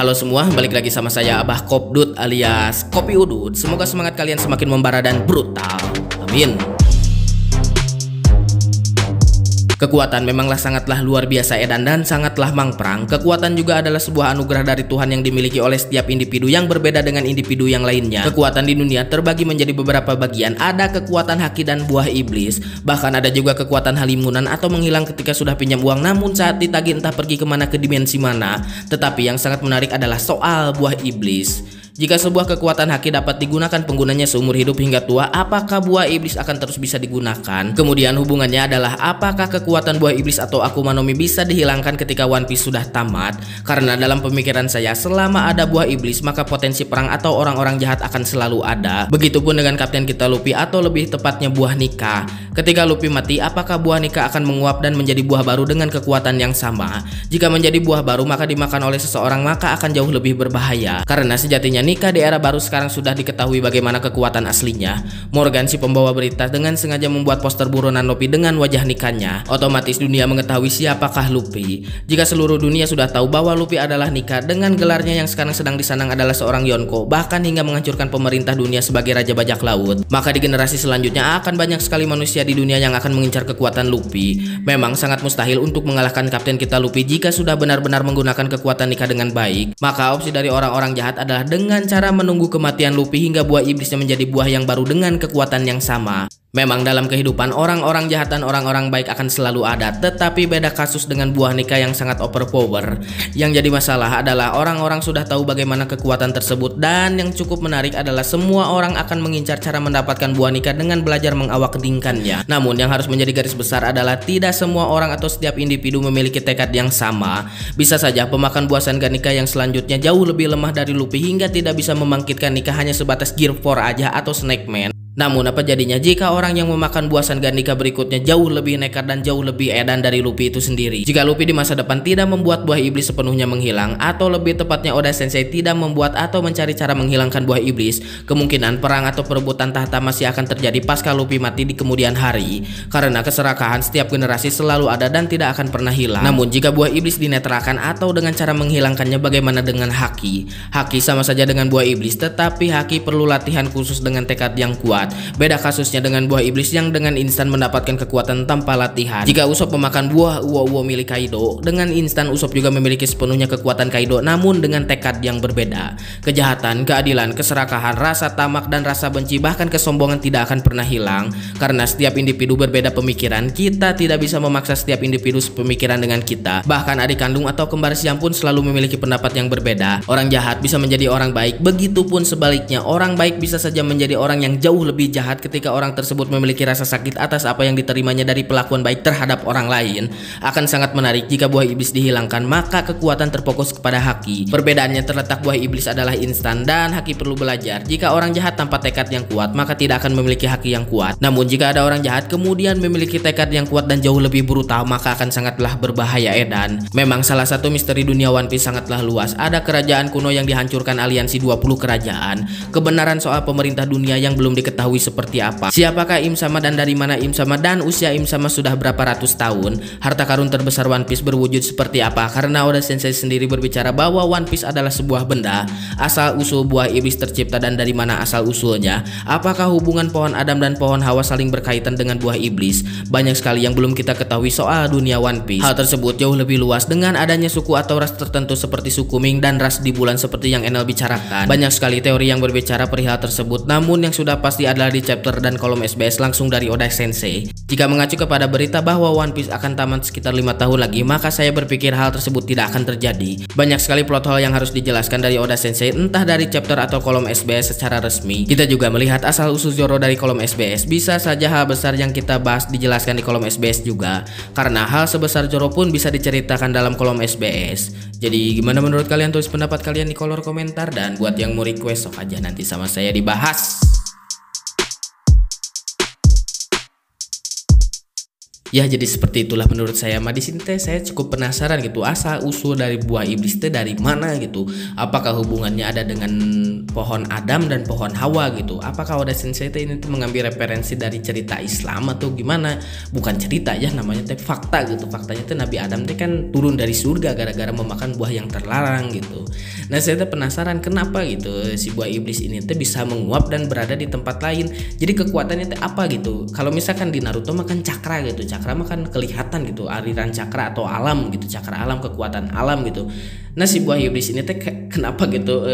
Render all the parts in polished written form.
Halo semua, balik lagi sama saya Abah Kopdut alias Kopi Udut. Semoga semangat kalian semakin membara dan brutal. Amin. Kekuatan memanglah sangatlah luar biasa edan dan sangatlah mangprang. Kekuatan juga adalah sebuah anugerah dari Tuhan yang dimiliki oleh setiap individu yang berbeda dengan individu yang lainnya. Kekuatan di dunia terbagi menjadi beberapa bagian. Ada kekuatan haki dan buah iblis. Bahkan ada juga kekuatan halimunan atau menghilang ketika sudah pinjam uang namun saat ditagih entah pergi kemana, ke dimensi mana. Tetapi yang sangat menarik adalah soal buah iblis. Jika sebuah kekuatan haki dapat digunakan penggunanya seumur hidup hingga tua, apakah buah iblis akan terus bisa digunakan? Kemudian hubungannya adalah apakah kekuatan buah iblis atau Akuma no Mi bisa dihilangkan ketika One Piece sudah tamat? Karena dalam pemikiran saya, selama ada buah iblis maka potensi perang atau orang-orang jahat akan selalu ada. Begitupun dengan kapten kita Luffy atau lebih tepatnya buah Nika. Ketika Luffy mati, apakah buah Nika akan menguap dan menjadi buah baru dengan kekuatan yang sama? Jika menjadi buah baru maka dimakan oleh seseorang maka akan jauh lebih berbahaya. Karena sejatinya Nika di era baru sekarang sudah diketahui bagaimana kekuatan aslinya. Morgan si pembawa berita dengan sengaja membuat poster buronan Luffy dengan wajah Nikanya. Otomatis dunia mengetahui siapakah Luffy. Jika seluruh dunia sudah tahu bahwa Luffy adalah Nika dengan gelarnya yang sekarang sedang disanang adalah seorang Yonko, bahkan hingga menghancurkan pemerintah dunia sebagai raja bajak laut, maka di generasi selanjutnya akan banyak sekali manusia di dunia yang akan mengincar kekuatan Luffy. Memang sangat mustahil untuk mengalahkan kapten kita Luffy jika sudah benar-benar menggunakan kekuatan Nika dengan baik. Maka opsi dari orang-orang jahat adalah dengan cara menunggu kematian Luffy hingga buah iblisnya menjadi buah yang baru dengan kekuatan yang sama. Memang dalam kehidupan orang-orang jahat dan orang-orang baik akan selalu ada, tetapi beda kasus dengan buah Nika yang sangat overpower. Yang jadi masalah adalah orang-orang sudah tahu bagaimana kekuatan tersebut, dan yang cukup menarik adalah semua orang akan mengincar cara mendapatkan buah Nika dengan belajar mengawakdingkannya. Namun yang harus menjadi garis besar adalah tidak semua orang atau setiap individu memiliki tekad yang sama. Bisa saja pemakan buah Sangga Nika yang selanjutnya jauh lebih lemah dari Luffy hingga tidak bisa membangkitkan Nika hanya sebatas Gear 4 aja atau Snake Man. Namun apa jadinya jika orang yang memakan buah Sangga Nika berikutnya jauh lebih nekat dan jauh lebih edan dari Luffy itu sendiri? Jika Luffy di masa depan tidak membuat buah iblis sepenuhnya menghilang, atau lebih tepatnya Oda Sensei tidak membuat atau mencari cara menghilangkan buah iblis, kemungkinan perang atau perebutan tahta masih akan terjadi pasca Luffy mati di kemudian hari. Karena keserakahan setiap generasi selalu ada dan tidak akan pernah hilang. Namun jika buah iblis dinetralkan atau dengan cara menghilangkannya, bagaimana dengan haki? Haki sama saja dengan buah iblis, tetapi haki perlu latihan khusus dengan tekad yang kuat. Beda kasusnya dengan buah iblis yang dengan instan mendapatkan kekuatan tanpa latihan. Jika Usopp memakan buah uwo-uwo milik Kaido, dengan instan Usopp juga memiliki sepenuhnya kekuatan Kaido, namun dengan tekad yang berbeda. Kejahatan, keadilan, keserakahan, rasa tamak dan rasa benci bahkan kesombongan tidak akan pernah hilang. Karena setiap individu berbeda pemikiran, kita tidak bisa memaksa setiap individu sepemikiran dengan kita. Bahkan adik kandung atau kembar siam pun selalu memiliki pendapat yang berbeda. Orang jahat bisa menjadi orang baik, begitupun sebaliknya orang baik bisa saja menjadi orang yang jauh lebih jahat ketika orang tersebut memiliki rasa sakit atas apa yang diterimanya dari pelakuan baik terhadap orang lain. Akan sangat menarik jika buah iblis dihilangkan, maka kekuatan terfokus kepada haki. Perbedaannya terletak buah iblis adalah instan dan haki perlu belajar. Jika orang jahat tanpa tekad yang kuat, maka tidak akan memiliki haki yang kuat. Namun jika ada orang jahat kemudian memiliki tekad yang kuat dan jauh lebih brutal, maka akan sangatlah berbahaya edan. Memang salah satu misteri dunia One Piece sangatlah luas. Ada kerajaan kuno yang dihancurkan aliansi 20 kerajaan. Kebenaran soal pemerintah dunia yang belum diketahui seperti apa. Siapakah Im Sama dan dari mana Im Sama dan usia Im Sama sudah berapa ratus tahun? Harta karun terbesar One Piece berwujud seperti apa? Karena Oda Sensei sendiri berbicara bahwa One Piece adalah sebuah benda. Asal usul buah iblis tercipta dan dari mana asal usulnya? Apakah hubungan pohon Adam dan pohon Hawa saling berkaitan dengan buah iblis? Banyak sekali yang belum kita ketahui soal dunia One Piece. Hal tersebut jauh lebih luas dengan adanya suku atau ras tertentu seperti suku Ming dan ras di bulan seperti yang Enel bicarakan. Banyak sekali teori yang berbicara perihal tersebut, namun yang sudah pasti adalah di chapter dan kolom SBS langsung dari Oda Sensei. Jika mengacu kepada berita bahwa One Piece akan tamat sekitar 5 tahun lagi, maka saya berpikir hal tersebut tidak akan terjadi. Banyak sekali plot hole yang harus dijelaskan dari Oda Sensei, entah dari chapter atau kolom SBS secara resmi. Kita juga melihat asal usul Zoro dari kolom SBS. Bisa saja hal besar yang kita bahas dijelaskan di kolom SBS juga, karena hal sebesar Zoro pun bisa diceritakan dalam kolom SBS. Jadi gimana menurut kalian? Tulis pendapat kalian di kolom komentar, dan buat yang mau request sok aja nanti sama saya dibahas. Ya jadi seperti itulah menurut saya mah. Di sini teh saya cukup penasaran gitu, asal usul dari buah iblis teh dari mana gitu. Apakah hubungannya ada dengan pohon Adam dan pohon Hawa gitu? Apakah Oda Sensei teh ini tuh mengambil referensi dari cerita Islam atau gimana? Bukan cerita ya, namanya teh fakta gitu. Faktanya teh Nabi Adam teh kan turun dari surga gara-gara memakan buah yang terlarang gitu. Nah saya teh penasaran kenapa gitu si buah iblis ini teh bisa menguap dan berada di tempat lain. Jadi kekuatannya teh apa gitu? Kalau misalkan di Naruto makan cakra gitu, cakra mah kan kelihatan gitu, aliran cakra atau alam gitu, cakra alam, kekuatan alam gitu. Nah si buah iblis ini teh kenapa gitu,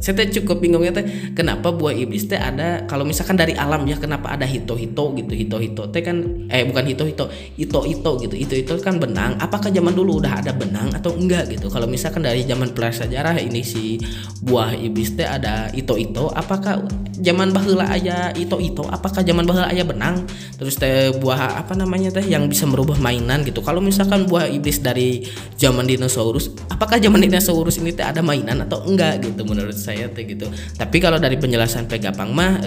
saya teh cukup bingungnya teh kenapa buah iblis teh ada, kalau misalkan dari alam ya kenapa ada hito-hito gitu. Hito-hito teh kan bukan hito-hito, ito-ito gitu. Ito-ito kan benang, apakah zaman dulu udah ada benang atau enggak gitu? Kalau misalkan dari zaman prasejarah ini si buah iblis teh ada ito-ito, apakah zaman baheula aya ito-ito, apakah zaman baheula aya benang? Terus teh buah apa namanya teh yang bisa merubah mainan gitu. Kalau misalkan buah iblis dari zaman dinosaurus, apakah zaman dinosaurus ini teh ada mainan atau enggak gitu menurut saya teh gitu. Tapi kalau dari penjelasan Pegapang mah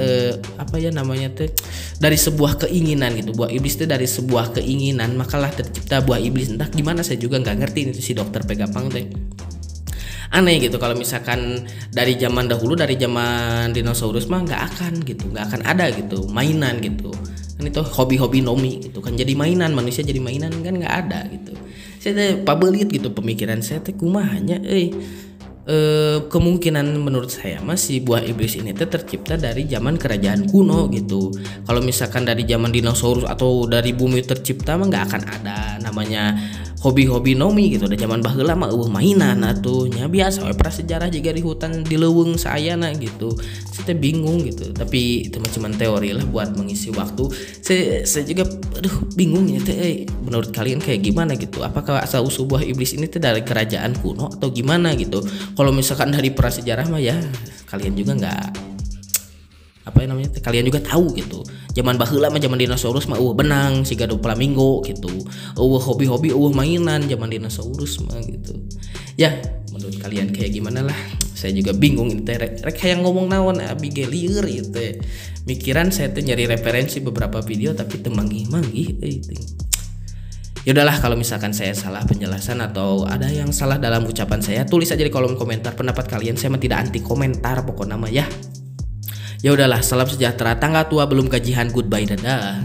apa ya namanya teh, dari sebuah keinginan gitu. Buah iblis teh dari sebuah keinginan makalah tercipta buah iblis. Entah gimana saya juga nggak ngerti itu si dokter Pegapang teh. Aneh gitu kalau misalkan dari zaman dahulu, dari zaman dinosaurus mah nggak akan gitu, nggak akan ada gitu mainan gitu kan. Itu hobi-hobi nomi gitu kan, jadi mainan, manusia jadi mainan kan nggak ada gitu. Saya teh pabelit gitu pemikiran saya teh kumahanya kemungkinan menurut saya masih buah iblis ini teh tercipta dari zaman kerajaan kuno gitu. Kalau misalkan dari zaman dinosaurus atau dari bumi tercipta mah nggak akan ada namanya hobi-hobi nomi gitu. Udah zaman baheula mah mainan atuhnya biasa we prasejarah juga di hutan di leuweung saayana gitu. Saya bingung gitu, tapi itu mah cuma teori lah buat mengisi waktu. Saya juga bingung ya teh menurut kalian kayak gimana gitu? Apakah asal usul buah iblis ini teh dari kerajaan kuno atau gimana gitu? Kalau misalkan dari prasejarah mah ya kalian juga nggak apa namanya, kalian juga tahu gitu. Zaman baheula mah zaman dinosaurus mah benang siga do flamingo gitu. Hobi-hobi mainan zaman dinosaurus mah gitu. Ya, menurut kalian kayak gimana lah. Saya juga bingung ini teh rek hayang ngomong naon Abigail lieur ieu teh. Mikiran saya tuh nyari referensi beberapa video tapi teu manggih-manggih Ya udahlah, kalau misalkan saya salah penjelasan atau ada yang salah dalam ucapan saya, tulis aja di kolom komentar pendapat kalian. Saya mah tidak anti komentar pokoknya mah ya. Ya udahlah, salam sejahtera, tangga tua belum gajian, goodbye, dadah.